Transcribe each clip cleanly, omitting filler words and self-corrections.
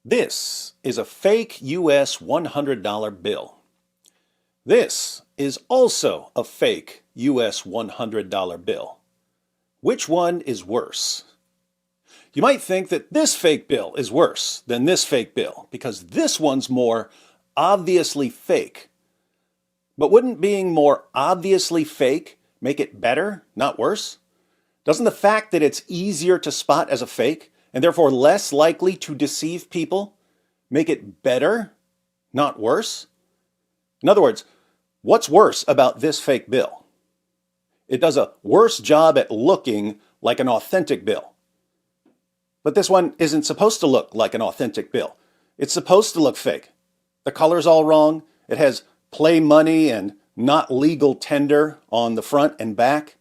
This is a fake US $100 bill. This is also a fake US $100 bill. Which one is worse? You might think that this fake bill is worse than this fake bill because this one's more obviously fake. But wouldn't being more obviously fake make it better, not worse? Doesn't the fact that it's easier to spot as a fake and therefore less likely to deceive people make it better, not worse? In other words, what's worse about this fake bill? It does a worse job at looking like an authentic bill. But this one isn't supposed to look like an authentic bill. It's supposed to look fake. The color's all wrong. It has play money and not legal tender on the front and back.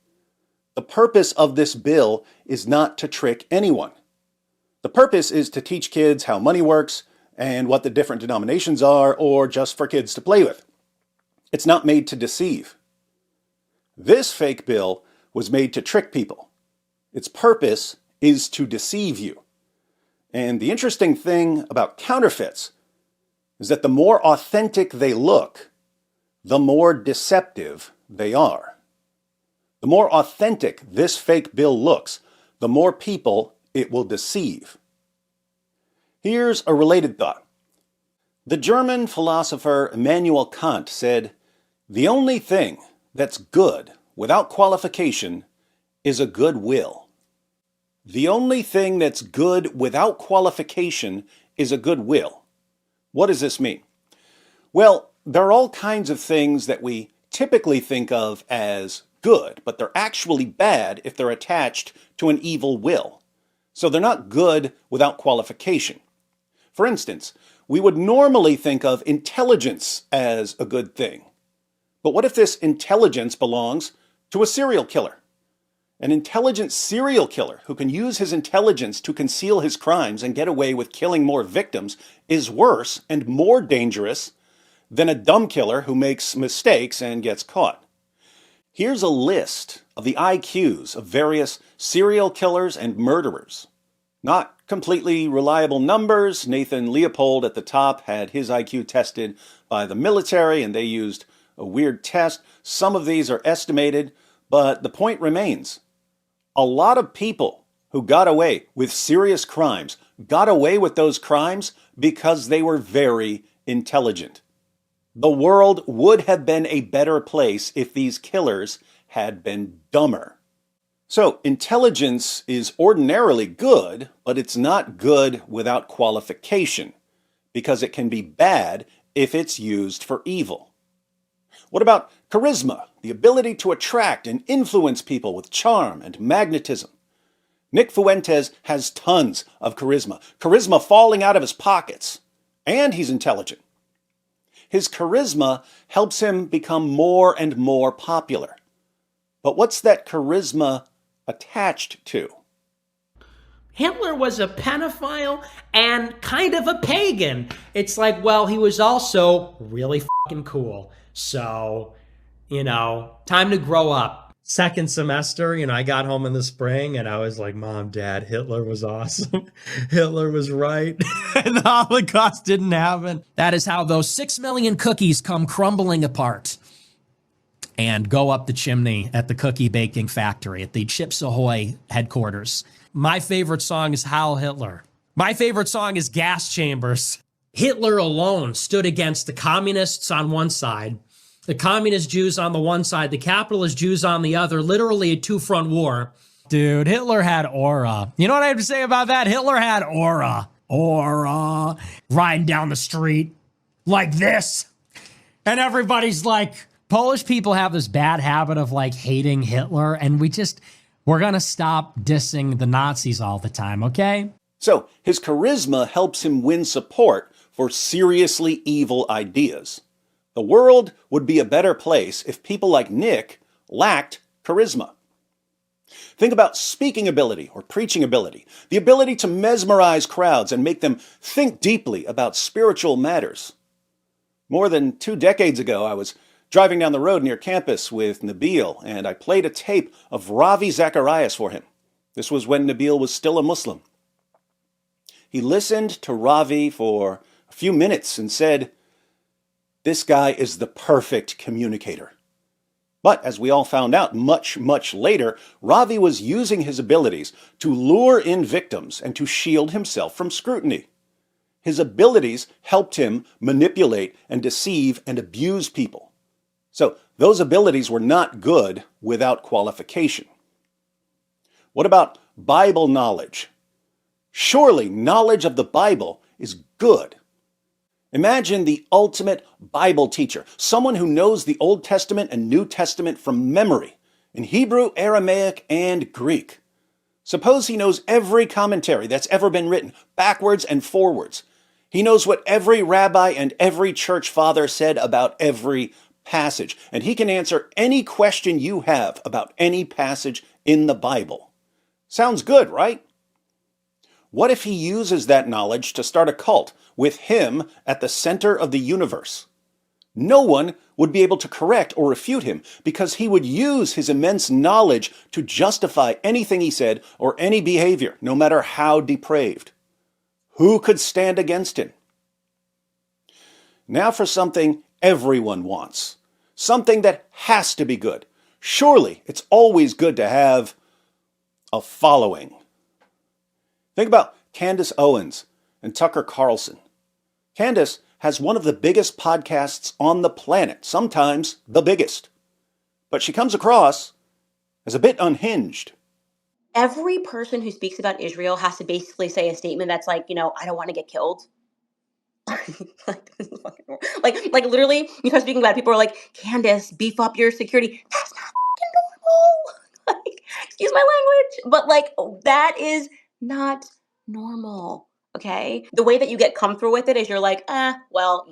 The purpose of this bill is not to trick anyone. The purpose is to teach kids how money works and what the different denominations are, or just for kids to play with. It's not made to deceive. This fake bill was made to trick people. Its purpose is to deceive you. And the interesting thing about counterfeits is that the more authentic they look, the more deceptive they are. The more authentic this fake bill looks, the more people it will deceive. Here's a related thought. The German philosopher Immanuel Kant said, "The only thing that's good without qualification is a good will." The only thing that's good without qualification is a good will. What does this mean? Well, there are all kinds of things that we typically think of as good, but they're actually bad if they're attached to an evil will. So they're not good without qualification. For instance, we would normally think of intelligence as a good thing. But what if this intelligence belongs to a serial killer? An intelligent serial killer who can use his intelligence to conceal his crimes and get away with killing more victims is worse and more dangerous than a dumb killer who makes mistakes and gets caught. Here's a list of the IQs of various serial killers and murderers. Not completely reliable numbers. Nathan Leopold at the top had his IQ tested by the military and they used a weird test. Some of these are estimated, but the point remains. A lot of people who got away with serious crimes got away with those crimes because they were very intelligent. The world would have been a better place if these killers had been dumber. So, intelligence is ordinarily good, but it's not good without qualification, because it can be bad if it's used for evil. What about charisma, the ability to attract and influence people with charm and magnetism? Nick Fuentes has tons of charisma falling out of his pockets, and he's intelligent. His charisma helps him become more and more popular. But what's that charisma attached to? Hitler was a pedophile and kind of a pagan. It's like, well, he was also really fucking cool. So, time to grow up. Second semester, I got home in the spring and I was like, Mom, Dad, Hitler was awesome. Hitler was right. And the Holocaust didn't happen. That is how those 6 million cookies come crumbling apart and go up the chimney at the cookie baking factory at the Chips Ahoy headquarters. My favorite song is Heil Hitler. My favorite song is Gas Chambers. Hitler alone stood against the communists on one side, the communist Jews on the one side, the capitalist Jews on the other, literally a two-front war. Dude, Hitler had aura. You know what I have to say about that? Hitler had aura. Aura. Riding down the street like this. And everybody's like, Polish people have this bad habit of hating Hitler, and we're gonna stop dissing the Nazis all the time, okay? So, his charisma helps him win support for seriously evil ideas. The world would be a better place if people like Nick lacked charisma. Think about speaking ability or preaching ability, the ability to mesmerize crowds and make them think deeply about spiritual matters. More than 2 decades ago, I was driving down the road near campus with Nabil, and I played a tape of Ravi Zacharias for him. This was when Nabil was still a Muslim. He listened to Ravi for a few minutes and said, "This guy is the perfect communicator." But as we all found out much, much later, Ravi was using his abilities to lure in victims and to shield himself from scrutiny. His abilities helped him manipulate and deceive and abuse people. So those abilities were not good without qualification. What about Bible knowledge? Surely knowledge of the Bible is good. Imagine the ultimate Bible teacher, someone who knows the Old Testament and New Testament from memory, in Hebrew, Aramaic, and Greek. Suppose he knows every commentary that's ever been written, backwards and forwards. He knows what every rabbi and every church father said about every passage, and he can answer any question you have about any passage in the Bible. Sounds good, right? What if he uses that knowledge to start a cult with him at the center of the universe? No one would be able to correct or refute him because he would use his immense knowledge to justify anything he said or any behavior, no matter how depraved. Who could stand against him? Now for something everyone wants. Something that has to be good. Surely it's always good to have a following. Think about Candace Owens and Tucker Carlson. Candace has one of the biggest podcasts on the planet, sometimes the biggest. But she comes across as a bit unhinged. Every person who speaks about Israel has to basically say a statement that's like, I don't want to get killed. like literally, you start speaking about it, people are like, Candace, beef up your security. That's not fucking normal. Like, excuse my language, but that is not normal. Okay, the way that you get comfortable with it is you're like, well,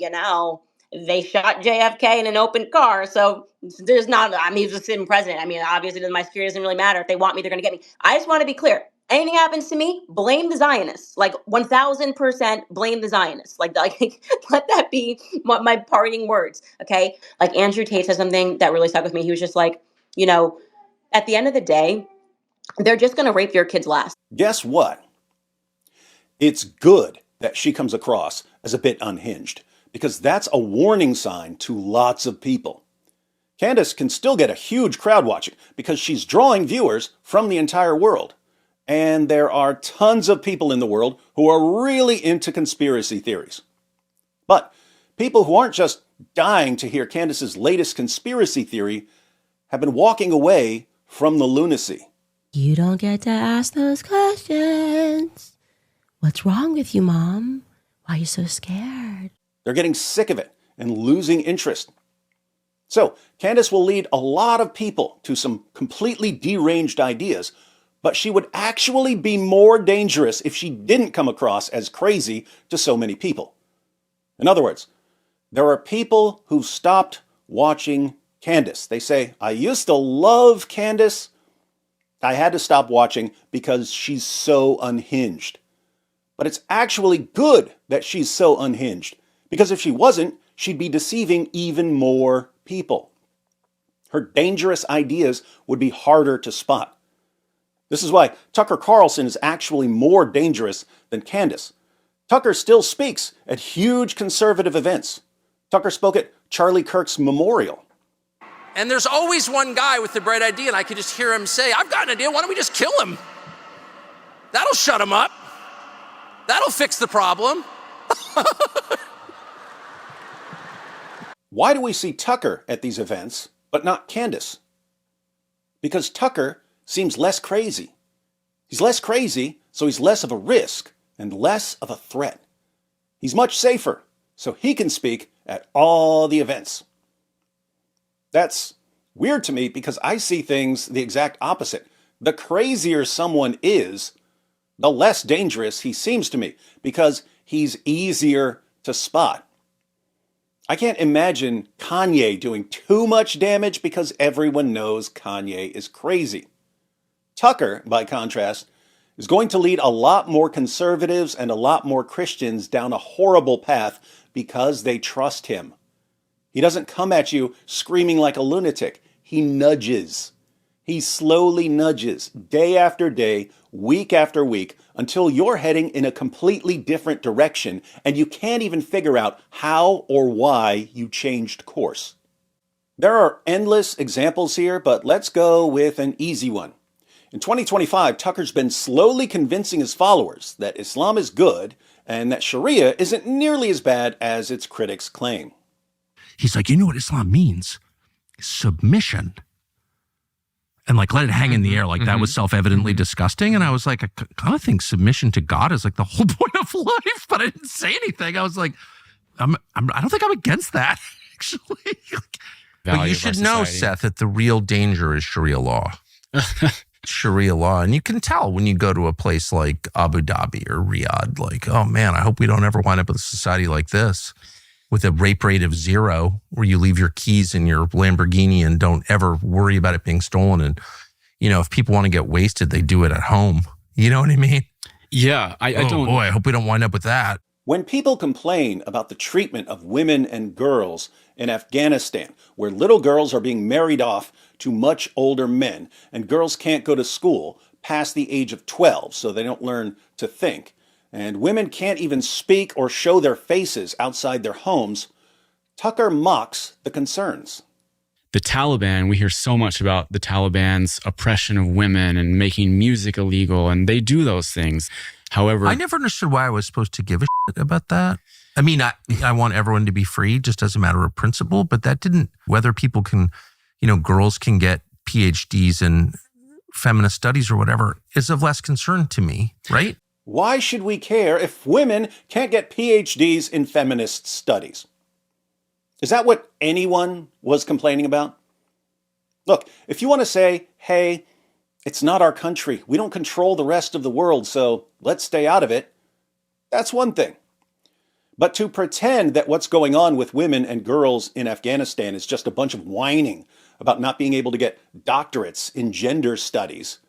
they shot JFK in an open car, so there's not. I mean, he's a sitting president. I mean, obviously, my security doesn't really matter. If they want me, they're going to get me. I just want to be clear. Anything happens to me, blame the Zionists. 1000% blame the Zionists. Let that be my parting words. Okay. Andrew Tate said something that really stuck with me. He was just like, at the end of the day, they're just going to rape your kids last. Guess what? It's good that she comes across as a bit unhinged, because that's a warning sign to lots of people. Candace can still get a huge crowd watching because she's drawing viewers from the entire world. And there are tons of people in the world who are really into conspiracy theories. But people who aren't just dying to hear Candace's latest conspiracy theory have been walking away from the lunacy. You don't get to ask those questions. What's wrong with you, Mom? Why are you so scared? They're getting sick of it and losing interest. So Candace will lead a lot of people to some completely deranged ideas, but she would actually be more dangerous if she didn't come across as crazy to so many people. In other words, there are people who stopped watching Candace. They say, I used to love Candace. I had to stop watching because she's so unhinged. But it's actually good that she's so unhinged, because if she wasn't, she'd be deceiving even more people. Her dangerous ideas would be harder to spot. This is why Tucker Carlson is actually more dangerous than Candace. Tucker still speaks at huge conservative events. Tucker spoke at Charlie Kirk's memorial. And there's always one guy with the bright idea, and I could just hear him say, I've got an idea, why don't we just kill him? That'll shut him up. That'll fix the problem. Why do we see Tucker at these events, but not Candace? Because Tucker seems less crazy. He's less crazy, so he's less of a risk and less of a threat. He's much safer, so he can speak at all the events. That's weird to me because I see things the exact opposite. The crazier someone is, the less dangerous he seems to me because he's easier to spot. I can't imagine Kanye doing too much damage because everyone knows Kanye is crazy. Tucker, by contrast, is going to lead a lot more conservatives and a lot more Christians down a horrible path because they trust him. He doesn't come at you screaming like a lunatic. He nudges. He slowly nudges, day after day, week after week until you're heading in a completely different direction and you can't even figure out how or why you changed course. There are endless examples here, but let's go with an easy one. In 2025, Tucker's been slowly convincing his followers that Islam is good and that Sharia isn't nearly as bad as its critics claim. He's like, you know what Islam means? Submission. And like, let it hang in the air. Like that was self-evidently disgusting. And I was like, I kind of think submission to God is like the whole point of life, but I didn't say anything. I was like, I don't think I'm against that, actually. But you should know, Seth, that the real danger is Sharia law. Sharia law. And you can tell when you go to a place like Abu Dhabi or Riyadh, like, oh man, I hope we don't ever wind up with a society like this with a rape rate of 0, where you leave your keys in your Lamborghini and don't ever worry about it being stolen. And, you know, if people want to get wasted, they do it at home. You know what I mean? Yeah, I don't. Boy, I hope we don't wind up with that. When people complain about the treatment of women and girls in Afghanistan, where little girls are being married off to much older men and girls can't go to school past the age of 12 so they don't learn to think, and women can't even speak or show their faces outside their homes, Tucker mocks the concerns. The Taliban, we hear so much about the Taliban's oppression of women and making music illegal, and they do those things. However, I never understood why I was supposed to give a shit about that. I mean, I want everyone to be free just as a matter of principle, but that didn't, whether people can, you know, girls can get PhDs in feminist studies or whatever, is of less concern to me, right? Why should we care if women can't get PhDs in feminist studies? Is that what anyone was complaining about? Look, if you want to say, hey, it's not our country, we don't control the rest of the world, so let's stay out of it, that's one thing. But to pretend that what's going on with women and girls in Afghanistan is just a bunch of whining about not being able to get doctorates in gender studies,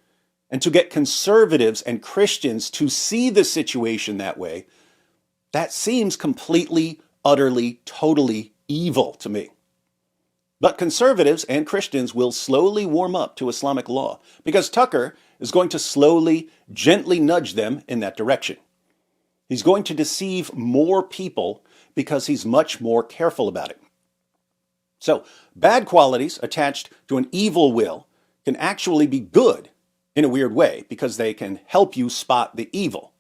and to get conservatives and Christians to see the situation that way, that seems completely, utterly, totally evil to me. But conservatives and Christians will slowly warm up to Islamic law because Tucker is going to slowly, gently nudge them in that direction. He's going to deceive more people because he's much more careful about it. So, bad qualities attached to an evil will can actually be good in a weird way because they can help you spot the evil.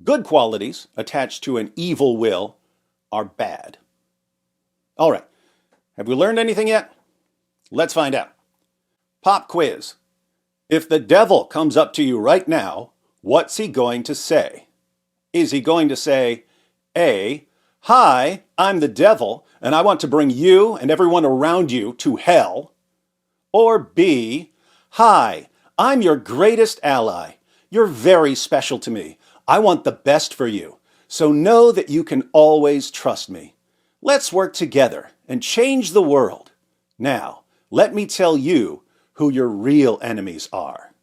Good qualities attached to an evil will are bad. All right. Have we learned anything yet? Let's find out. Pop quiz. If the devil comes up to you right now, what's he going to say? Is he going to say, A, hi, I'm the devil, and I want to bring you and everyone around you to hell? Or B, hi, I'm your greatest ally. You're very special to me. I want the best for you. So know that you can always trust me. Let's work together and change the world. Now, let me tell you who your real enemies are.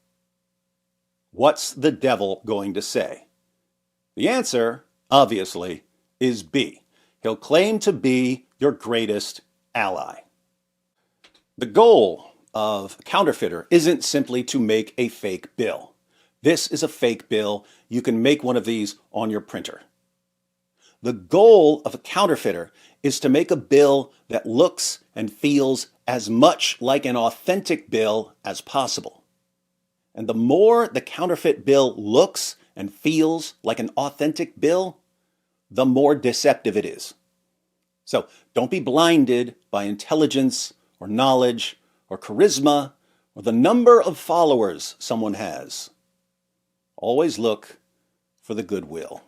What's the devil going to say? The answer, obviously, is B. He'll claim to be your greatest ally. The goal of a counterfeiter isn't simply to make a fake bill. This is a fake bill. You can make one of these on your printer. The goal of a counterfeiter is to make a bill that looks and feels as much like an authentic bill as possible. And the more the counterfeit bill looks and feels like an authentic bill, the more deceptive it is. So don't be blinded by intelligence or knowledge or charisma or the number of followers someone has. Always look for the goodwill.